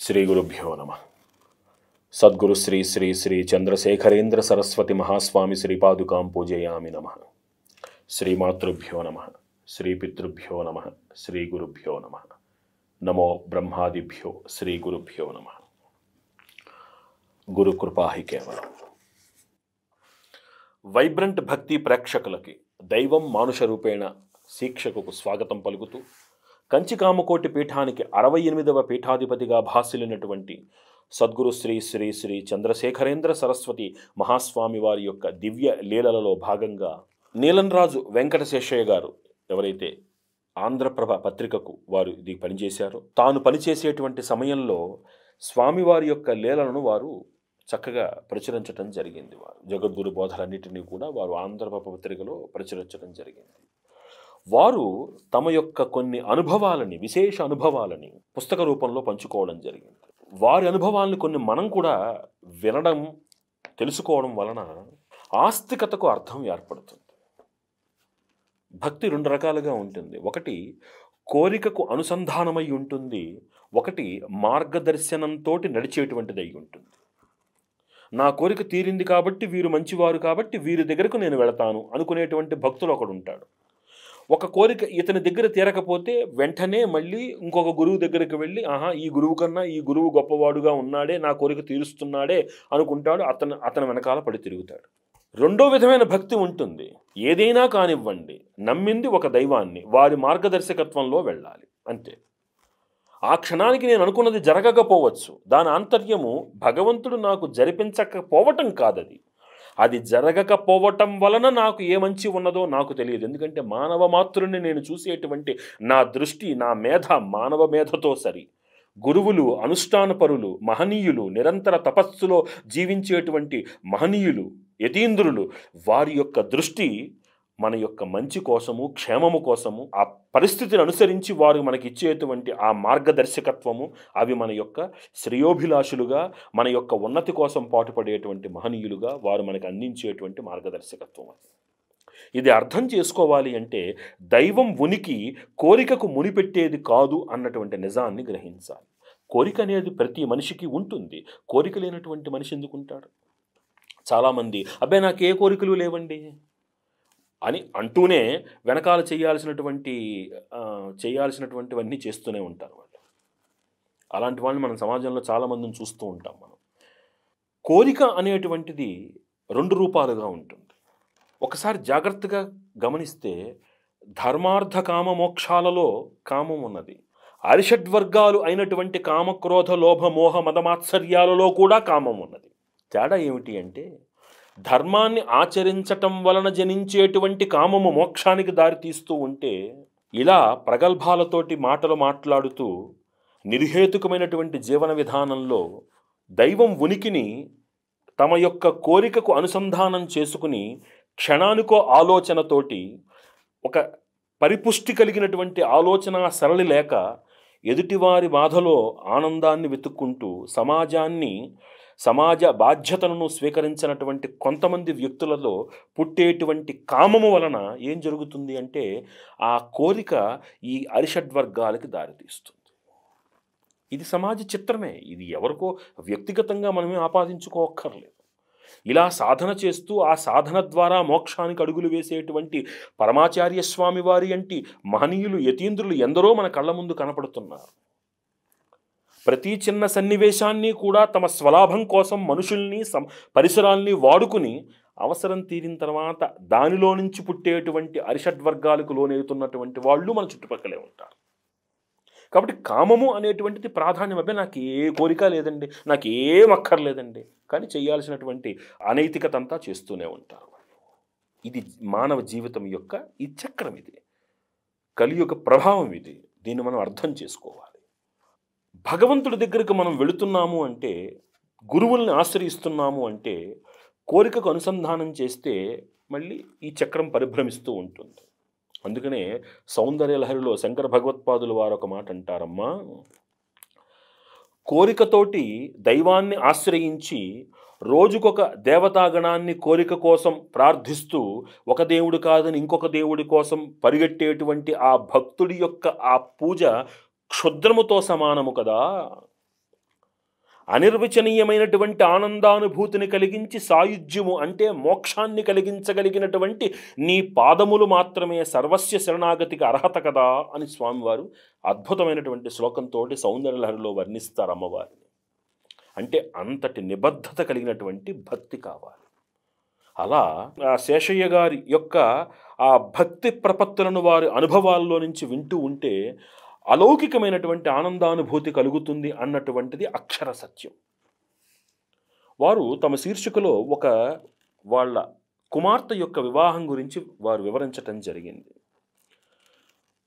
శ్రీ గురుభ్యో నమ. సద్గురు శ్రీ శ్రీ శ్రీ చంద్రశేఖరేంద్ర సరస్వతి మహాస్వామి శ్రీపాదుకాం పూజయామి నమ. శ్రీమాతృభ్యో నమ. శ్రీ పితృభ్యో నమ. శ్రీ గురుభ్యో నమ. నమో బ్రహ్మాదిభ్యో శ్రీ గురుభ్యో నమ. గురు కృపాహి కేవలం. వైబ్రెంట్ భక్తి ప్రేక్షకులకి దైవం మానుష రూపేణ శీక్షకుకు స్వాగతం పలుకుతూ కంచికామకోటి పీఠానికి 68వ పీఠాధిపతిగా భాసిల్లినటువంటి సద్గురు శ్రీ శ్రీ శ్రీ చంద్రశేఖరేంద్ర సరస్వతి మహాస్వామి వారి యొక్క దివ్య లీలలలో భాగంగా నీలంరాజు వెంకటశేషయ్య గారు ఎవరైతే ఆంధ్రప్రభ పత్రికకు వారు ఇది పనిచేశారో, తాను పనిచేసేటువంటి సమయంలో స్వామివారి యొక్క లీలలను వారు చక్కగా ప్రచురించడం జరిగింది. వారు జగద్గురు బోధలన్నిటినీ కూడా వారు ఆంధ్రప్రభ పత్రికలో ప్రచురించడం జరిగింది. వారు తమ యొక్క కొన్ని అనుభవాలని, విశేష అనుభవాలని పుస్తక రూపంలో పంచుకోవడం జరిగింది. వారి అనుభవాలను కొన్ని మనం కూడా వినడం, తెలుసుకోవడం వలన ఆస్తికతకు అర్థం ఏర్పడుతుంది. భక్తి రెండు రకాలుగా ఉంటుంది. ఒకటి కోరికకు అనుసంధానమై ఉంటుంది, ఒకటి మార్గదర్శనంతో నడిచేటువంటిది అయి ఉంటుంది. నా కోరిక తీరింది కాబట్టి, వీరు మంచివారు కాబట్టి వీరి దగ్గరకు నేను వెళతాను అనుకునేటువంటి భక్తులు ఒకడు ఉంటాడు. ఒక కోరిక ఇతని దగ్గర తీరకపోతే వెంటనే మళ్ళీ ఇంకొక గురువు దగ్గరికి వెళ్ళి, ఈ గురువు కన్నా ఈ గురువు గొప్పవాడుగా ఉన్నాడే, నా కోరిక తీరుస్తున్నాడే అనుకుంటాడు. అతను వెనకాల పడి తిరుగుతాడు. రెండో విధమైన భక్తి ఉంటుంది. ఏదైనా కానివ్వండి, నమ్మింది ఒక దైవాన్ని, వారి మార్గదర్శకత్వంలో వెళ్ళాలి అంతే. ఆ క్షణానికి నేను అనుకున్నది జరగకపోవచ్చు, దాని ఆంతర్యము భగవంతుడు నాకు జరిపించకపోవటం కాదది. అది జరగకపోవటం వలన నాకు ఏ మంచి ఉన్నదో నాకు తెలియదు. ఎందుకంటే మానవ మాతృని నేను చూసేటువంటి నా దృష్టి, నా మేధ మానవ మేధతో సరి. గురువులు, అనుష్ఠానపరులు, మహనీయులు, నిరంతర తపస్సులో జీవించేటువంటి మహనీయులు, యతీంద్రులు, వారి యొక్క దృష్టి మన యొక్క మంచి కోసము, క్షేమము కోసము, ఆ పరిస్థితిని అనుసరించి వారు మనకి ఇచ్చేటువంటి ఆ మార్గదర్శకత్వము, అవి మన యొక్క శ్రేయోభిలాషులుగా, మన యొక్క ఉన్నతి కోసం పాటుపడేటువంటి మహనీయులుగా వారు మనకి అందించేటువంటి మార్గదర్శకత్వం. ఇది అర్థం చేసుకోవాలి అంటే దైవం ఉనికి కోరికకు మునిపెట్టేది కాదు అన్నటువంటి నిజాన్ని గ్రహించాలి. కోరిక అనేది ప్రతి మనిషికి ఉంటుంది. కోరిక లేనటువంటి మనిషి ఎందుకు ఉంటాడు? చాలామంది అబ్బాయి నాకు ఏ కోరికలు లేవండి అని అంటూనే వెనకాల చేయాల్సినటువంటివన్నీ చేస్తూనే ఉంటారు వాళ్ళు. అలాంటి వాళ్ళని మనం సమాజంలో చాలామందిని చూస్తూ ఉంటాం. మనం కోరిక అనేటువంటిది రెండు రూపాలుగా ఉంటుంది. ఒకసారి జాగ్రత్తగా గమనిస్తే ధర్మార్థ కామ మోక్షాలలో కామం ఉన్నది. అరిషడ్వర్గాలు అయినటువంటి కామక్రోధ లోభ మోహ మదమాత్సర్యాలలో కూడా కామం ఉన్నది. తేడా ఏమిటి అంటే ధర్మాన్ని ఆచరించటం వలన జనించేటువంటి కామము మోక్షానికి దారితీస్తూ ఉంటే, ఇలా ప్రగల్భాలతోటి మాటలు మాట్లాడుతూ నిర్హేతుకమైనటువంటి జీవన విధానంలో దైవం ఉనికిని తమ యొక్క కోరికకు అనుసంధానం చేసుకుని క్షణానికో ఆలోచనతోటి ఒక పరిపుష్టి కలిగినటువంటి ఆలోచన సరళి లేక ఎదుటివారి బాధలో ఆనందాన్ని వెతుక్కుంటూ సమాజ బాధ్యతలను స్వీకరించినటువంటి కొంతమంది వ్యక్తులలో పుట్టేటువంటి కామము వలన ఏం జరుగుతుంది అంటే ఆ కోరిక ఈ అరిషడ్వర్గాలకి దారితీస్తుంది. ఇది సమాజ చిత్రమే. ఇది ఎవరికో వ్యక్తిగతంగా మనమే ఆపాదించుకోక్కర్లేదు. ఇలా సాధన చేస్తూ ఆ సాధన ద్వారా మోక్షానికి అడుగులు వేసేటువంటి పరమాచార్య స్వామి వారి అంటి మహనీయులు, యతీంద్రులు ఎందరో మన కళ్ళ ముందు కనపడుతున్నారు. ప్రతి చిన్న సన్నివేశాన్ని కూడా తమ స్వలాభం కోసం మనుషుల్ని, పరిసరాల్ని వాడుకుని అవసరం తీరిన తర్వాత దానిలో నుంచి పుట్టేటువంటి అరిషడ్వర్గాలకు లోనవుతున్నటువంటి వాళ్ళు మన చుట్టుపక్కలే ఉంటారు. కాబట్టి కామము అనేటువంటిది ప్రాధాన్యం. అబ్బాయి నాకు ఏ కోరిక లేదండి, నాకు ఏం అక్కర్లేదండి, కానీ చేయాల్సినటువంటి అనైతికత అంతా చేస్తూనే ఉంటారు. ఇది మానవ జీవితం యొక్క ఈ చక్రం, ఇది కలియుగ ప్రభావం. దీన్ని మనం అర్థం చేసుకోవాలి. భగవంతుడి దగ్గరకు మనం వెళుతున్నాము అంటే, గురువుల్ని ఆశ్రయిస్తున్నాము అంటే కోరికకు అనుసంధానం చేస్తే మళ్ళీ ఈ చక్రం పరిభ్రమిస్తూ ఉంటుంది. అందుకనే సౌందర్యలహరిలో శంకర భగవత్పాదులు వారు ఒక మాట అంటారమ్మా, కోరికతోటి దైవాన్ని ఆశ్రయించి రోజుకొక దేవతాగణాన్ని కోరిక కోసం ప్రార్థిస్తూ ఒక దేవుడు కాదని ఇంకొక దేవుడి కోసం పరిగెట్టేటువంటి ఆ భక్తుడి యొక్క ఆ పూజ క్షుద్రముతో సమానము కదా. అనిర్వచనీయమైనటువంటి ఆనందానుభూతిని కలిగించి సాయుజ్యము అంటే మోక్షాన్ని కలిగించగలిగినటువంటి నీ పాదములు మాత్రమే సర్వస్య శరణాగతికి అర్హత కదా అని స్వామివారు అద్భుతమైనటువంటి శ్లోకంతో సౌందర్యలహరిలో వర్ణిస్తారు అమ్మవారిని. అంటే అంతటి నిబద్ధత కలిగినటువంటి భక్తి కావాలి. అలా ఆ శేషయ్య గారి యొక్క ఆ భక్తి ప్రపత్తులను వారి అనుభవాల్లో నుంచి వింటూ ఉంటే అలౌకికమైనటువంటి ఆనందానుభూతి కలుగుతుంది అన్నటువంటిది అక్షర సత్యం. వారు తమ శీర్షికలో వాళ్ళ కుమార్తె యొక్క వివాహం గురించి వారు వివరించటం జరిగింది.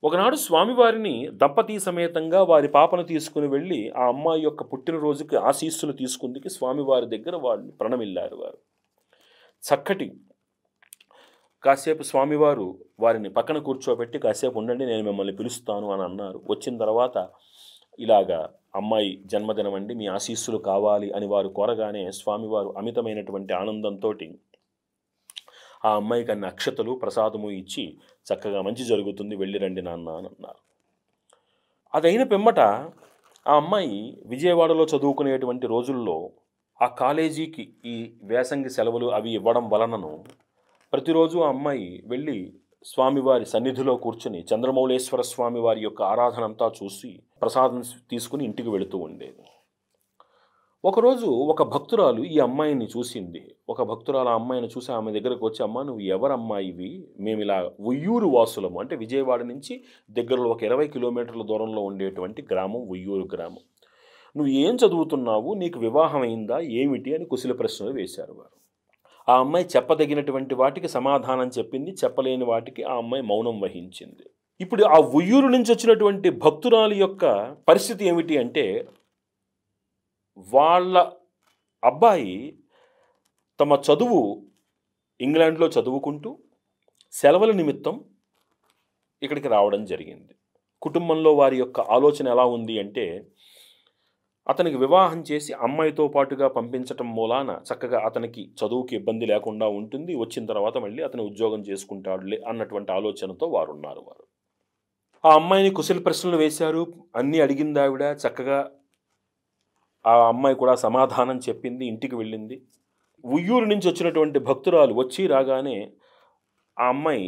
ఒకనాడు స్వామివారిని దంపతి సమేతంగా వారి పాపను తీసుకుని వెళ్ళి ఆ అమ్మాయి యొక్క పుట్టినరోజుకి ఆశీస్సులు తీసుకుందికి స్వామివారి దగ్గర వాళ్ళు ప్రణమిల్లారు. వారు చక్కటి కాసేపు స్వామివారు వారిని పక్కన కూర్చోబెట్టి కాసేపు ఉండండి, నేను మిమ్మల్ని పిలుస్తాను అని అన్నారు. వచ్చిన తర్వాత ఇలాగా అమ్మాయి జన్మదినం అండి, మీ ఆశీస్సులు కావాలి అని వారు కోరగానే స్వామివారు అమితమైనటువంటి ఆనందంతో ఆ అమ్మాయికి అన్ని అక్షతలు ప్రసాదము ఇచ్చి చక్కగా మంచి జరుగుతుంది, వెళ్ళిరండి నాన్న అని అన్నారు. అదైన పిమ్మట ఆ అమ్మాయి విజయవాడలో చదువుకునేటువంటి రోజుల్లో ఆ కాలేజీకి ఈ వేసంగి సెలవులు అవి ఇవ్వడం వలనను ప్రతిరోజు ఆ అమ్మాయి వెళ్ళి స్వామివారి సన్నిధిలో కూర్చుని చంద్రమౌళేశ్వర స్వామి వారి యొక్క ఆరాధన అంతా చూసి ప్రసాదం తీసుకుని ఇంటికి వెళుతూ ఉండేది. ఒకరోజు ఒక భక్తురాలు ఈ అమ్మాయిని చూసింది. ఒక భక్తురాలు ఆ అమ్మాయిని చూసి ఆమె దగ్గరకు వచ్చి, అమ్మ నువ్వు ఎవరమ్మాయివి, మేము ఇలా ఉయ్యూరు వాసులము, అంటే విజయవాడ నుంచి దగ్గరలో ఒక 20 కిలోమీటర్ల దూరంలో ఉండేటువంటి గ్రామం ఉయ్యూరు గ్రామం, నువ్వు ఏం చదువుతున్నావు, నీకు వివాహం అయిందా ఏమిటి అని కుశల ప్రశ్నలు వేశారు వారు. ఆ అమ్మాయి చెప్పదగినటువంటి వాటికి సమాధానం చెప్పింది, చెప్పలేని వాటికి ఆ అమ్మాయి మౌనం వహించింది. ఇప్పుడు ఆ ఉయ్యూరు నుంచి వచ్చినటువంటి భక్తురాలి యొక్క పరిస్థితి ఏమిటి అంటే, వాళ్ళ అబ్బాయి తమ చదువు ఇంగ్లాండ్లో చదువుకుంటూ సెలవుల నిమిత్తం ఇక్కడికి రావడం జరిగింది. కుటుంబంలో వారి యొక్క ఆలోచన ఎలా ఉంది అంటే, అతనికి వివాహం చేసి అమ్మాయితో పాటుగా పంపించటం మూలాన చక్కగా అతనికి చదువుకి ఇబ్బంది లేకుండా ఉంటుంది, వచ్చిన తర్వాత మళ్ళీ అతను ఉద్యోగం చేసుకుంటాడులే అన్నటువంటి ఆలోచనతో వారు ఉన్నారు. ఆ అమ్మాయిని కుశల ప్రశ్నలు వేశారు, అన్నీ అడిగింది ఆవిడ. చక్కగా ఆ అమ్మాయి కూడా సమాధానం చెప్పింది, ఇంటికి వెళ్ళింది. ఉయ్యూరు నుంచి వచ్చినటువంటి భక్తురాలు వచ్చి రాగానే ఆ అమ్మాయి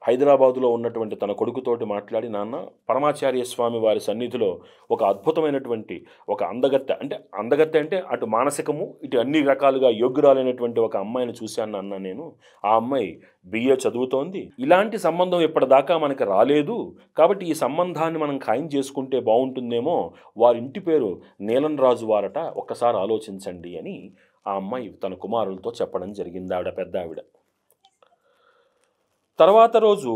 హైదరాబాదులో ఉన్నటువంటి తన కొడుకుతోటి మాట్లాడి, నాన్న పరమాచార్య స్వామి వారి సన్నిధిలో ఒక అద్భుతమైనటువంటి ఒక అందగత్తె అంటే అటు మానసికము ఇటు అన్ని రకాలుగా యోగ్యురాలైనటువంటి ఒక అమ్మాయిని చూశాను అన్న నేను. ఆ అమ్మాయి BA చదువుతోంది, ఇలాంటి సంబంధం ఇప్పటిదాకా మనకి రాలేదు, కాబట్టి ఈ సంబంధాన్ని మనం ఖాయం చేసుకుంటే బాగుంటుందేమో, వారింటి పేరు నీలం రాజు వారట, ఒక్కసారి ఆలోచించండి అని ఆ అమ్మాయి తన కుమారులతో చెప్పడం జరిగింది. ఆవిడ పెద్ద ఆవిడ. తర్వాత రోజు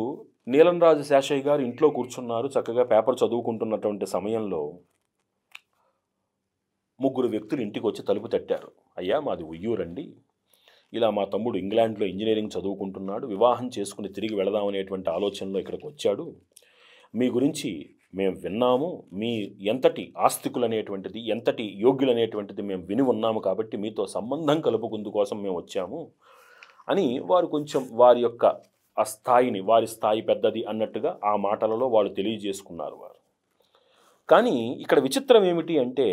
నీలంరాజు శేషయ్య గారు ఇంట్లో కూర్చున్నారు, చక్కగా పేపర్ చదువుకుంటున్నటువంటి సమయంలో 3 వ్యక్తులు ఇంటికి వచ్చి తలుపు తట్టారు. అయ్యా మాది ఉయ్యూరండి, ఇలా మా తమ్ముడు ఇంగ్లాండ్లో ఇంజనీరింగ్ చదువుకుంటున్నాడు, వివాహం చేసుకుని తిరిగి వెళదామనేటువంటి ఆలోచనలో ఇక్కడికి వచ్చాడు, మీ గురించి మేము విన్నాము, మీ ఎంతటి ఆస్తికులు అనేటువంటిది ఎంతటి యోగ్యులు అనేటువంటిది మేము విని ఉన్నాము, కాబట్టి మీతో సంబంధం కలుపుకుందు కోసం మేము వచ్చాము అని వారు కొంచెం వారి యొక్క ఆ స్థాయిని, వారి స్థాయి పెద్దది అన్నట్టుగా ఆ మాటలలో వాళ్ళు తెలియజేసుకున్నారు వారు. కానీ ఇక్కడ విచిత్రం ఏమిటి అంటే,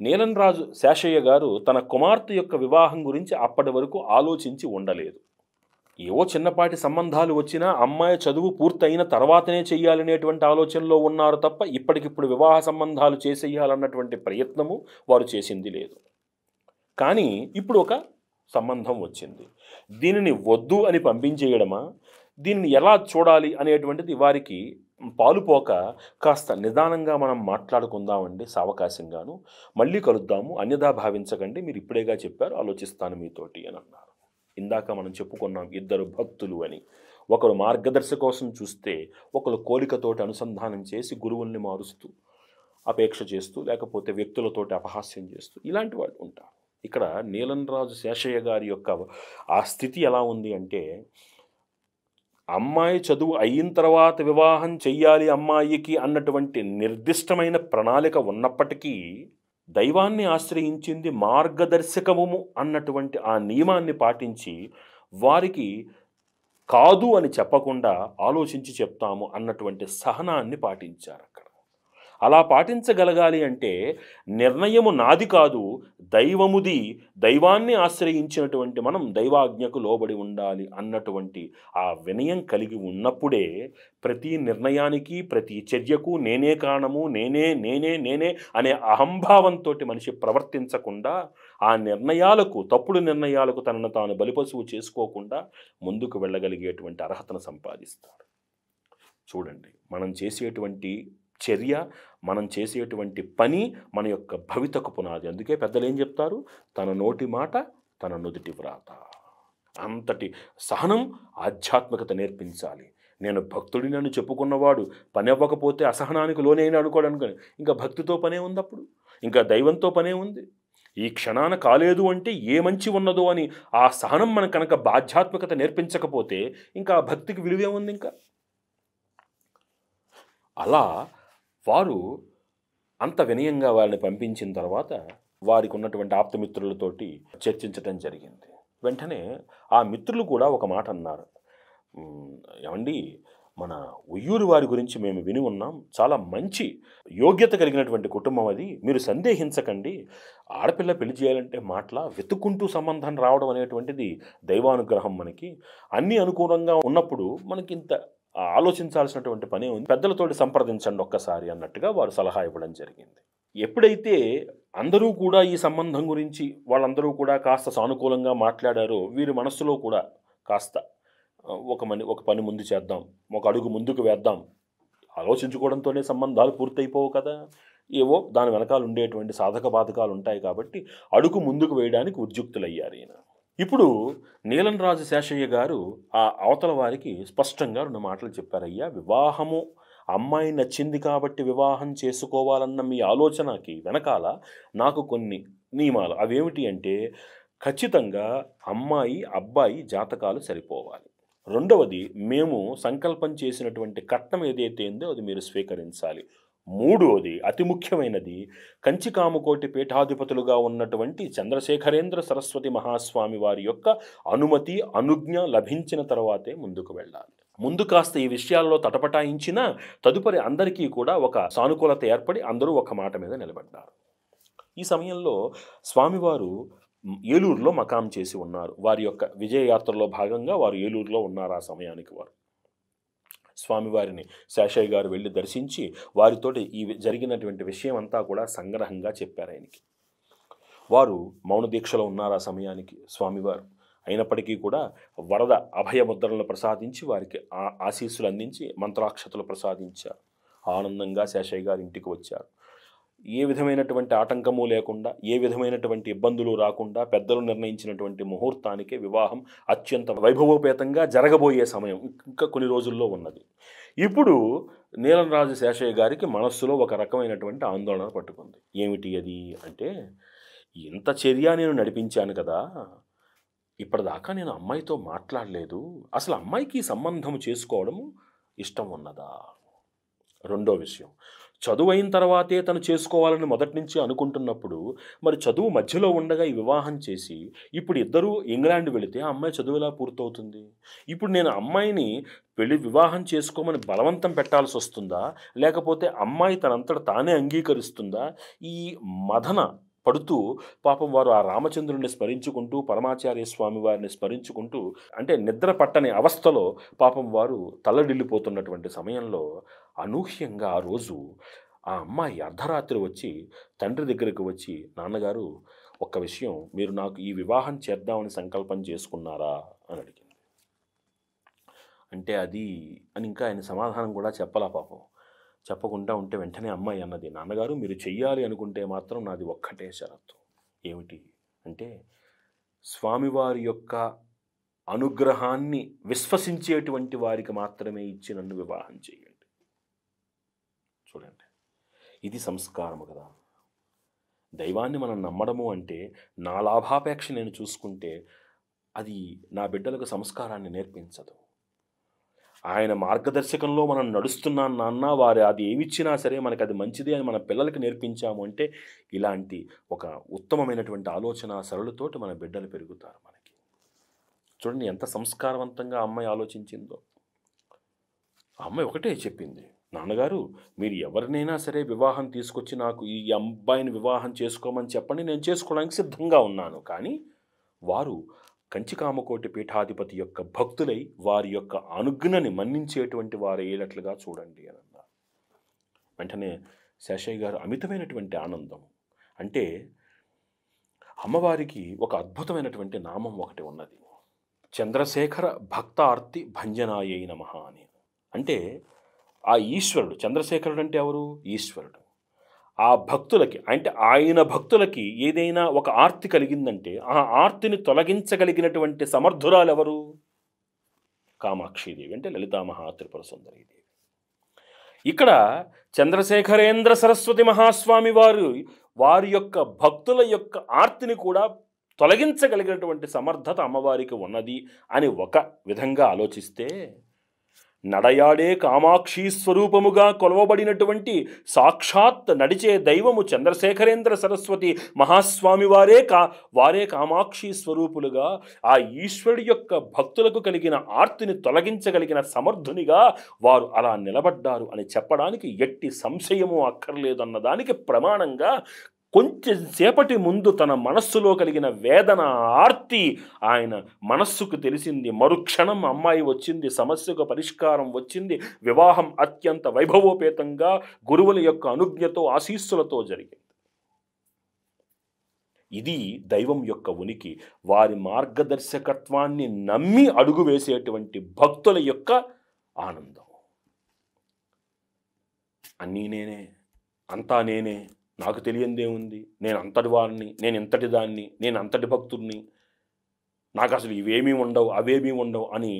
నీలంరాజు శేషయ్య గారు తన కుమార్తె యొక్క వివాహం గురించి అప్పటి వరకు ఆలోచించి ఉండలేదు. ఏవో చిన్నపాటి సంబంధాలు వచ్చినా అమ్మాయి చదువు పూర్తయిన తర్వాతనే చెయ్యాలనేటువంటి ఆలోచనలో ఉన్నారు తప్ప ఇప్పటికిప్పుడు వివాహ సంబంధాలు చేసేయాలన్నటువంటి ప్రయత్నము వారు చేసింది లేదు. కానీ ఇప్పుడు ఒక సంబంధం వచ్చింది, దీనిని వద్దు అని పంపించేయడమా, దీనిని ఎలా చూడాలి అనేటువంటిది వారికి పాలుపోక, కాస్త నిదానంగా మనం మాట్లాడుకుందామండి సావకాశంగాను, మళ్ళీ కలుద్దాము, అన్యథా భావించకండి, మీరు ఇప్పుడేగా చెప్పారు, ఆలోచిస్తాను మీతోటి అని అన్నారు. ఇందాక మనం చెప్పుకున్నాం 2 భక్తులు అని. ఒకరు మార్గదర్శి కోసం చూస్తే, ఒకరు కోలికతోటి అనుసంధానం చేసి గురువుల్ని మారుస్తూ అపేక్ష చేస్తూ, లేకపోతే వ్యక్తులతోటి అపహాస్యం చేస్తూ ఇలాంటి వాళ్ళు ఉంటారు. ఇక్కడ నీలంరాజు శేషయ్య గారి యొక్క ఆ స్థితి ఎలా ఉంది అంటే, అమ్మాయి చదువు అయిన తర్వాత వివాహం చెయ్యాలి అమ్మాయికి అన్నటువంటి నిర్దిష్టమైన ప్రణాళిక ఉన్నప్పటికీ దైవాన్ని ఆశ్రయించింది, మార్గదర్శకము అన్నటువంటి ఆ నియమాన్ని పాటించి వారికి కాదు అని చెప్పకుండా ఆలోచించి చెప్తాము అన్నటువంటి సహనాన్ని పాటించారు. అక్కడ అలా పాటించగలగాలి అంటే నిర్ణయము నాది కాదు, దైవముది. దైవాన్ని ఆశ్రయించినటువంటి మనం దైవాజ్ఞకు లోబడి ఉండాలి అన్నటువంటి ఆ వినయం కలిగి ఉన్నప్పుడే ప్రతి నిర్ణయానికి, ప్రతి చర్యకు నేనే కారణము, నేనే నేనే నేనే అనే అహంభావంతో మనిషి ప్రవర్తించకుండా, ఆ నిర్ణయాలకు, తప్పుడు నిర్ణయాలకు తనను తాను బలిపశువు చేసుకోకుండా ముందుకు వెళ్ళగలిగేటువంటి అర్హతను సంపాదిస్తాడు. చూడండి, మనం చేసేటువంటి చర్య, మనం చేసేటువంటి పని మన యొక్క భవితకు పునాది. అందుకే పెద్దలు ఏం చెప్తారు? తన నోటి మాట తన నుదుటి వ్రాత. అంతటి సహనం ఆధ్యాత్మికత నేర్పించాలి. నేను భక్తుడిని అని చెప్పుకున్నవాడు పని అవ్వకపోతే అసహనానికి లోనైనా అనుకోవడానికి ఇంకా భక్తితో పనే ఉంది, అప్పుడు ఇంకా దైవంతో పనే ఉంది. ఈ క్షణాన కాలేదు అంటే ఏ మంచి ఉన్నదో అని ఆ సహనం మన కనుక ఆధ్యాత్మికత నేర్పించకపోతే ఇంకా భక్తికి విలువే ఉంది. ఇంకా అలా వారు అంత వినయంగా వారిని పంపించిన తర్వాత వారికి ఉన్నటువంటి ఆప్తమిత్రులతోటి చర్చించటం జరిగింది. వెంటనే ఆ మిత్రులు కూడా ఒక మాట అన్నారు. ఏమండి, మన ఉయ్యూరు వారి గురించి మేము విని ఉన్నాం, చాలా మంచి యోగ్యత కలిగినటువంటి కుటుంబం అది, మీరు సందేహించకండి. ఆడపిల్ల పెళ్లి చేయాలంటే మాటలా వెతుక్కుంటూ సంబంధం రావడం అనేటువంటిది దైవానుగ్రహం. మనకి అన్నీ అనుకూలంగా ఉన్నప్పుడు మనకింత ఆలోచించాల్సినటువంటి పనే ఉంది, పెద్దలతోటి సంప్రదించండి ఒక్కసారి అన్నట్టుగా వారు సలహా ఇవ్వడం జరిగింది. ఎప్పుడైతే అందరూ కూడా ఈ సంబంధం గురించి వాళ్ళందరూ కూడా కాస్త సానుకూలంగా మాట్లాడారో, వీరి మనస్సులో కూడా కాస్త ఒక పని ముందు చేద్దాం, ఒక అడుగు ముందుకు వేద్దాం, ఆలోచించుకోవడంతోనే సంబంధాలు పూర్తయిపోవు కదా, ఏవో దాని వెనకాల ఉండేటువంటి సాధక బాధకాలు ఉంటాయి. కాబట్టి అడుగు ముందుకు వేయడానికి ఉద్యుక్తులయ్యారు ఈయన. ఇప్పుడు నీలం రాజు శేషయ్య గారు ఆ అవతల వారికి స్పష్టంగా 2 మాటలు చెప్పారయ్యా. వివాహము, అమ్మాయి నచ్చింది కాబట్టి వివాహం చేసుకోవాలన్న మీ ఆలోచనకి వెనకాల నాకు కొన్ని నియమాలు. అవేమిటి అంటే, ఖచ్చితంగా అమ్మాయి అబ్బాయి జాతకాలు సరిపోవాలి. రెండవది, మేము సంకల్పం చేసినటువంటి కట్నం ఏదైతే ఉందో అది మీరు స్వీకరించాలి. మూడవది, అతి ముఖ్యమైనది, కంచికామకోటి పీఠాధిపతులుగా ఉన్నటువంటి చంద్రశేఖరేంద్ర సరస్వతి మహాస్వామి వారి యొక్క అనుమతి, అనుజ్ఞ లభించిన తర్వాతే ముందుకు వెళ్ళాలి. ముందు కాస్త ఈ విషయాల్లో తటపటాయించిన తదుపరి అందరికీ కూడా ఒక సానుకూలత ఏర్పడి అందరూ ఒక మాట మీద నిలబడ్డారు. ఈ సమయంలో స్వామివారు ఏలూరులో మకాం చేసి ఉన్నారు. వారి యొక్క విజయయాత్రలో భాగంగా వారు ఏలూరులో ఉన్నారు. ఆ సమయానికి వారు స్వామివారిని శేషయ్య గారు వెళ్ళి దర్శించి వారితోటి ఈ జరిగినటువంటి విషయం అంతా కూడా సంగ్రహంగా చెప్పారు ఆయనకి. వారు మౌన దీక్షలో ఉన్నారు ఆ సమయానికి స్వామివారు. అయినప్పటికీ కూడా వరద అభయ ముద్రలను ప్రసాదించి వారికి ఆశీస్సులు అందించి మంత్రాక్షతలు ప్రసాదించారు. ఆనందంగా శేషయ్య గారు ఇంటికి వచ్చారు. ఏ విధమైనటువంటి ఆటంకము లేకుండా, ఏ విధమైనటువంటి ఇబ్బందులు రాకుండా పెద్దలు నిర్ణయించినటువంటి ముహూర్తానికే వివాహం అత్యంత వైభవోపేతంగా జరగబోయే సమయం ఇంకా కొన్ని రోజుల్లో ఉన్నది. ఇప్పుడు నీలం రాజు శేషయ్య గారికి మనస్సులో ఒక రకమైనటువంటి ఆందోళన పట్టుకుంది. ఏమిటి అది అంటే, ఇంత చర్య నేను నడిపించాను కదా, ఇప్పటిదాకా నేను అమ్మాయితో మాట్లాడలేదు, అసలు అమ్మాయికి సంబంధం చేసుకోవడము ఇష్టం ఉన్నదా? రెండో విషయం, చదువు అయిన తర్వాతే తను చేసుకోవాలని మొదటి నుంచి అనుకుంటున్నప్పుడు మరి చదువు మధ్యలో ఉండగా ఈ వివాహం చేసి ఇప్పుడు ఇద్దరూ ఇంగ్లాండ్ వెళితే ఆ అమ్మాయి చదువు ఎలా పూర్తవుతుంది? ఇప్పుడు నేను అమ్మాయిని వివాహం చేసుకోమని బలవంతం పెట్టాల్సి వస్తుందా, లేకపోతే అమ్మాయి తనంతట తానే అంగీకరిస్తుందా? ఈ మదన పడుతూ పాపం వారు ఆ రామచంద్రుడిని స్మరించుకుంటూ, పరమాచార్య స్వామి వారిని స్మరించుకుంటూ, అంటే నిద్ర పట్టని అవస్థలో పాపం వారు తల్లడిల్లిపోతున్నటువంటి సమయంలో అనూహ్యంగా ఆ రోజు ఆ అమ్మాయి అర్ధరాత్రి వచ్చి తండ్రి దగ్గరికి వచ్చి, నాన్నగారు ఒక్క విషయం, మీరు నాకు ఈ వివాహం చేద్దామని సంకల్పం చేసుకున్నారా అని అడిగింది. అంటే అది అని ఇంకా ఆయన సమాధానం కూడా చెప్పలా పాపం. చెప్పకుండా ఉంటే వెంటనే అమ్మాయి అన్నది, నాన్నగారు మీరు చెయ్యాలి అనుకుంటే మాత్రం నాది ఒక్కటే షరతు. ఏమిటి అంటే, స్వామివారి యొక్క అనుగ్రహాన్ని విశ్వసించేటువంటి వారికి మాత్రమే ఇచ్చి నన్ను వివాహం చేయండి. చూడండి, ఇది సంస్కారము కదా. దైవాన్ని మనం నమ్మడము అంటే నా లాభాపేక్ష నేను చూసుకుంటే అది నా బిడ్డలకు సంస్కారాన్ని నేర్పించదు. ఆయన మార్గదర్శకంలో మనం నడుస్తున్నాం నాన్న, వారు అది ఏమిచ్చినా సరే మనకు అది మంచిది అని మన పిల్లలకి నేర్పించాము అంటే ఇలాంటి ఒక ఉత్తమమైనటువంటి ఆలోచన సరళతోటి మన బిడ్డలు పెరుగుతారు మనకి. చూడండి ఎంత సంస్కారవంతంగా అమ్మాయి ఆలోచించిందో. ఆ అమ్మాయి ఒకటే చెప్పింది, నాన్నగారు, మీరు ఎవరినైనా సరే వివాహం తీసుకొచ్చి నాకు ఈ అబ్బాయిని వివాహం చేసుకోమని చెప్పండి, నేను చేసుకోవడానికి సిద్ధంగా ఉన్నాను. కానీ వారు కంచికామకోటి పీఠాధిపతి యొక్క భక్తులై వారి యొక్క అనుజ్ఞని మన్నించేటువంటి వారు అయ్యేటట్లుగా చూడండి అని అన్నారు. వెంటనే శేషయ్య గారు అమితమైనటువంటి ఆనందం. అంటే అమ్మవారికి ఒక అద్భుతమైనటువంటి నామం ఒకటి ఉన్నది, చంద్రశేఖర భక్తార్తి భంజనాయై నమః అని. అంటే ఆ ఈశ్వరుడు, చంద్రశేఖరుడు అంటే ఎవరు? ఈశ్వరుడు. ఆ భక్తులకి, అంటే ఆయన భక్తులకి ఏదైనా ఒక ఆర్తి కలిగిందంటే ఆ ఆర్తిని తొలగించగలిగినటువంటి సమర్థురాలు ఎవరు? కామాక్షీదేవి, అంటే లలితా మహాత్రిపుర సుందరీదేవి. ఇక్కడ చంద్రశేఖరేంద్ర సరస్వతి మహాస్వామి వారి యొక్క భక్తుల యొక్క ఆర్తిని కూడా తొలగించగలిగినటువంటి సమర్థత అమ్మవారికి ఉన్నది అని ఒక విధంగా ఆలోచిస్తే, నడయాడే కామాక్షి స్వరూపముగా కొలవబడినటువంటి సాక్షాత్ నడిచే దైవము చంద్రశేఖరేంద్ర సరస్వతి మహాస్వామి వారే కామాక్షి స్వరూపులుగా ఆ ఈశ్వరుడి యొక్క భక్తులకు కలిగిన ఆర్తిని తొలగించగలిగిన సమర్థునిగా వారు అలా నిలబడ్డారు అని చెప్పడానికి ఎట్టి సంశయము అక్కర్లేదన్నదానికి ప్రమాణంగా కొంచెం సేపటి ముందు తన మనస్సులో కలిగిన వేదన, ఆర్తి ఆయన మనస్సుకు తెలిసింది. మరుక్షణం అమ్మాయి వచ్చింది, సమస్యకు పరిష్కారం వచ్చింది, వివాహం అత్యంత వైభవోపేతంగా గురువుల యొక్క అనుజ్ఞతో ఆశీస్సులతో జరిగింది. ఇది దైవం యొక్క ఉనికి, వారి మార్గదర్శకత్వాన్ని నమ్మి అడుగు వేసేటువంటి భక్తుల యొక్క ఆనందం. అన్నీ నేనే, అంతా నేనే, నాకు తెలియందేముంది, నేను అంతటి వారిని, నేను ఇంతటి దాన్ని, నేను అంతటి భక్తుడిని, నాకు అసలు ఇవేమీ ఉండవు అవేమీ ఉండవు అని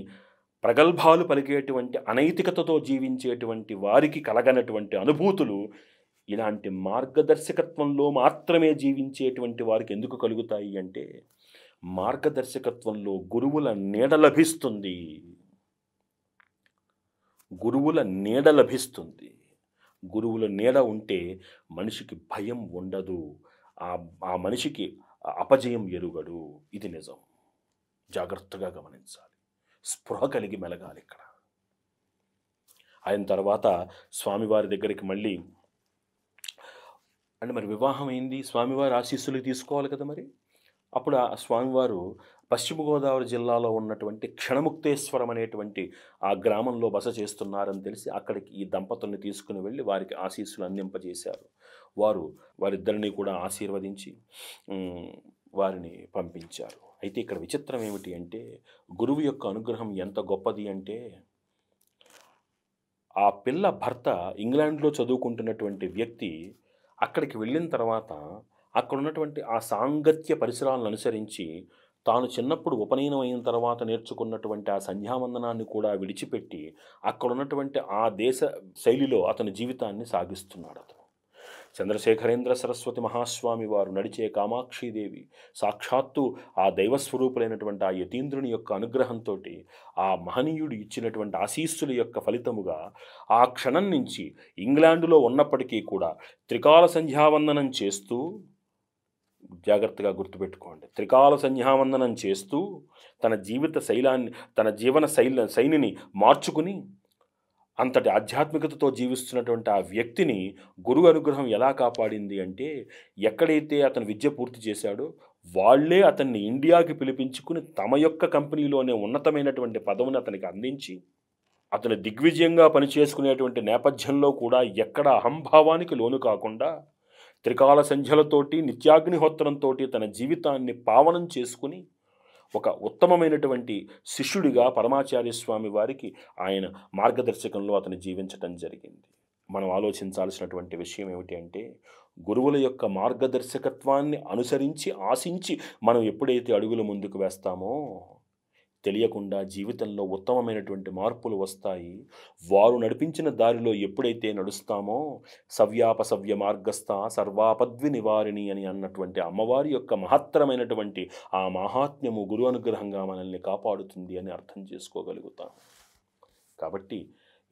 ప్రగల్భాలు పలికేటువంటి, అనైతికతతో జీవించేటువంటి వారికి కలగనటువంటి అనుభూతులు ఇలాంటి మార్గదర్శకత్వంలో మాత్రమే జీవించేటువంటి వారికి ఎందుకు కలుగుతాయి అంటే, మార్గదర్శకత్వంలో గురువుల నీడ లభిస్తుంది. గురువుల నీడ లభిస్తుంది. గురువుల నీడ ఉంటే మనిషికి భయం ఉండదు, ఆ మనిషికి అపజయం ఎరుగడు. ఇది నిజం. జాగ్రత్తగా గమనించాలి, స్పృహ కలిగి మెలగాలి. ఇక్కడ అయిన తర్వాత స్వామివారి దగ్గరికి మళ్ళీ, అంటే మరి వివాహం అయింది, స్వామివారి ఆశీస్సులు తీసుకోవాలి కదా. మరి అప్పుడు ఆ స్వామివారు పశ్చిమ గోదావరి జిల్లాలో ఉన్నటువంటి క్షణముక్తేశ్వరం అనేటువంటి ఆ గ్రామంలో బస చేస్తున్నారని తెలిసి అక్కడికి ఈ దంపతుల్ని తీసుకుని వెళ్ళి వారికి ఆశీస్సులు అందింపజేశారు. వారిద్దరిని కూడా ఆశీర్వదించి వారిని పంపించారు. అయితే ఇక్కడ విచిత్రం ఏమిటి అంటే, గురువు యొక్క అనుగ్రహం ఎంత గొప్పది అంటే, ఆ పిల్ల భర్త ఇంగ్లాండ్లో చదువుకుంటున్నటువంటి వ్యక్తి అక్కడికి వెళ్ళిన తర్వాత అక్కడ ఉన్నటువంటి ఆ సాంగత్య పరిసరాలను అనుసరించి తాను చిన్నప్పుడు ఉపనయనం అయిన తర్వాత నేర్చుకున్నటువంటి ఆ సంధ్యావందనాన్ని కూడా విడిచిపెట్టి అక్కడ ఉన్నటువంటి ఆ దేశ శైలిలో అతని జీవితాన్ని సాగిస్తున్నాడు. అతను చంద్రశేఖరేంద్ర సరస్వతి మహాస్వామి వారు నడిచే కామాక్షీదేవి సాక్షాత్తు ఆ దైవస్వరూపులైనటువంటి ఆ యతీంద్రుని యొక్క అనుగ్రహంతో ఆ మహనీయుడు ఇచ్చినటువంటి ఆశీస్సుల యొక్క ఫలితముగా ఆ క్షణం నుంచి ఇంగ్లాండులో ఉన్నప్పటికీ కూడా త్రికాల సంధ్యావందనం చేస్తూ, జాగ్రత్తగా గుర్తుపెట్టుకోండి, త్రికాల సంధ్యావందనం చేస్తూ తన జీవన శైలిని మార్చుకుని అంతటి ఆధ్యాత్మికతతో జీవిస్తున్నటువంటి ఆ వ్యక్తిని గురువు అనుగ్రహం ఎలా కాపాడింది అంటే, ఎక్కడైతే అతను విద్య పూర్తి చేశాడో వాళ్లే అతన్ని ఇండియాకి పిలిపించుకుని తమ యొక్క కంపెనీలోనే ఉన్నతమైనటువంటి పదవిని అతనికి అందించి, అతను దిగ్విజయంగా పనిచేసుకునేటువంటి నేపథ్యంలో కూడా ఎక్కడ అహంభావానికి లోను కాకుండా త్రికాల సంధ్యలతోటి నిత్యాగ్నిహోత్రంతో తన జీవితాన్ని పావనం చేసుకుని ఒక ఉత్తమమైనటువంటి శిష్యుడిగా పరమాచార్య స్వామి వారికి ఆయన మార్గదర్శకంలో అతను జీవించటం జరిగింది. మనం ఆలోచించాల్సినటువంటి విషయం ఏమిటి అంటే, గురువుల యొక్క మార్గదర్శకత్వాన్ని అనుసరించి ఆశించి మనం ఎప్పుడైతే అడుగులు ముందుకు వేస్తామో తెలియకుండా జీవితంలో ఉత్తమమైనటువంటి మార్పులు వస్తాయి. వారు నడిపించిన దారిలో ఎప్పుడైతే నడుస్తామో సవ్యాపసవ్య మార్గస్థ సర్వాపద్వి నివారిణి అని అన్నటువంటి అమ్మవారి యొక్క మహత్తరమైనటువంటి ఆ మహాత్మ్యము గురు అనుగ్రహంగా మనల్ని కాపాడుతుంది అని అర్థం చేసుకోగలుగుతాం. కాబట్టి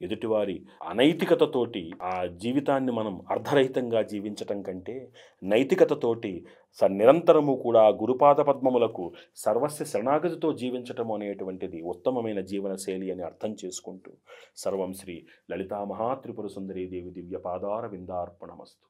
ఎదుటివారి అనైతికతతోటి ఆ జీవితాన్ని మనం అర్ధరహితంగా జీవించటం కంటే నైతికతతోటి నిరంతరము కూడా గురుపాద పద్మములకు సర్వస్వ శరణాగతితో జీవించటం అనేటువంటిది ఉత్తమమైన జీవన శైలి అని అర్థం చేసుకుంటూ సర్వం శ్రీ లలితా మహాత్రిపుర సుందరీ దేవి దివ్య పాదార విందార్పణమస్తు.